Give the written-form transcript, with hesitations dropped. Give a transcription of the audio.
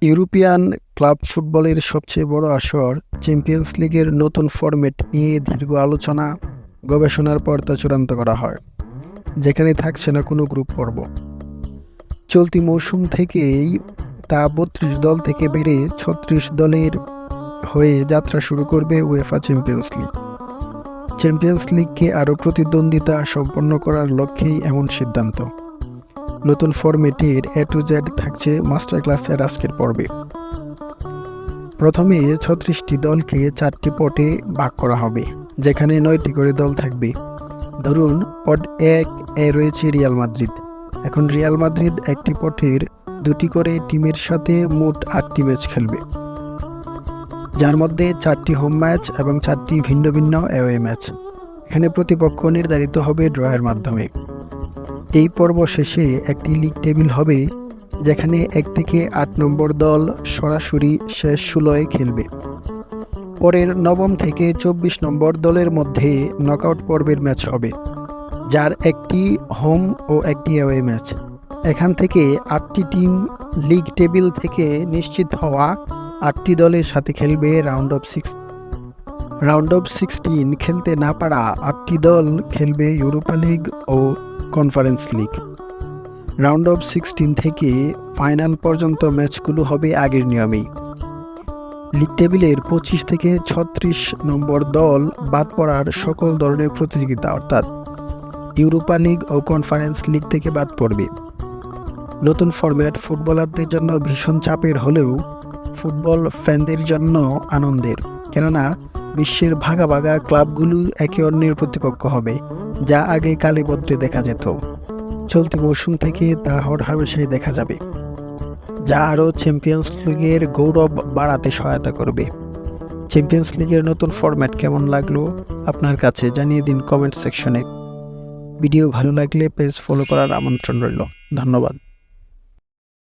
European club ফুটবলের সবচেয়ে বড় আসর চ্যাম্পিয়ন্স লিগের নতুন ফরম্যাট নিয়ে দীর্ঘ আলোচনা গবেষণার পর তা চূড়ান্ত করা হয়, যেখানে থাকছে না কোনো গ্রুপ পর্ব। চলতি মৌসুম থেকেই তা ৩২ দল থেকে বেড়ে ৩৬ দলের হয়ে যাত্রা শুরু করবে উয়েফা চ্যাম্পিয়ন্স লিগ। চ্যাম্পিয়ন্স লিগকে আরও প্রতিদ্বন্দ্বিতা সম্পন্ন করার লক্ষ্যেই এমন সিদ্ধান্ত। নতুন ফরম্যাটের A to Z থাকছে মাস্টার ক্লাসের আজকের পর্বে। প্রথমে ৩৬টি দলকে ৪টি পটে ভাগ করা হবে, যেখানে ৯টি করে দল থাকবে। ধরুন পট ১-এ রয়েছে রিয়াল মাদ্রিদ। এখন রিয়াল মাদ্রিদ একটি পটের ২টি করে টিমের সাথে মোট ৮টি ম্যাচ খেলবে, যার মধ্যে 4টি হোম ম্যাচ এবং 4টি ভিন্ন ভিন্ন অ্যাওয়ে ম্যাচ। এখানে প্রতিপক্ষ নির্ধারিত হবে ড্রয়ের মাধ্যমে। এই পর্ব শেষে একটি লিগ টেবিল হবে, যেখানে ১ থেকে ৮ নম্বর দল সরাসরি শেষ ১৬-এ খেলবে। পরের ৯ম থেকে ২৪ নম্বর দলের মধ্যে নকআউট পর্বের ম্যাচ হবে, যার একটি হোম ও একটি অ্যাওয়ে ম্যাচ। এখান থেকে ৮টি টিম লিগ টেবিল থেকে নিশ্চিত হওয়া ৮টি দলের সাথে খেলবে রাউন্ড অফ 16 খেলতে না পারা ৮টি দল খেলবে ইউরোপা লিগ ও কনফারেন্স লিগ। রাউন্ড অফ 16 থেকে ফাইনাল পর্যন্ত ম্যাচগুলো হবে আগের নিয়মেই। লিগ টেবিলের ২৫ থেকে ৩৬ নম্বর দল বাদ পড়ার সকল ধরনের প্রতিযোগিতা, অর্থাৎ ইউরোপা লিগ ও কনফারেন্স লিগ থেকে বাদ পড়বে। নতুন ফরম্যাট ফুটবলারদের জন্য ভীষণ চাপের হলেও ফুটবল ফ্যানদের জন্য আনন্দের, কেননা বিশ্বের ভাগা ভাগা ক্লাবগুলো একে অন্যের প্রতিপক্ষ হবে, যা আগে কালীপত্রে দেখা যেত। চলতি মৌসুম থেকে তা হরহামেশাই দেখা যাবে, যা আরও চ্যাম্পিয়ন্স লিগের গৌরব বাড়াতে সহায়তা করবে। চ্যাম্পিয়ন্স লিগের নতুন ফরম্যাট কেমন লাগলো আপনার কাছে জানিয়ে দিন কমেন্ট সেকশনে। ভিডিও ভালো লাগলে পেজ ফলো করার আমন্ত্রণ রইল। ধন্যবাদ।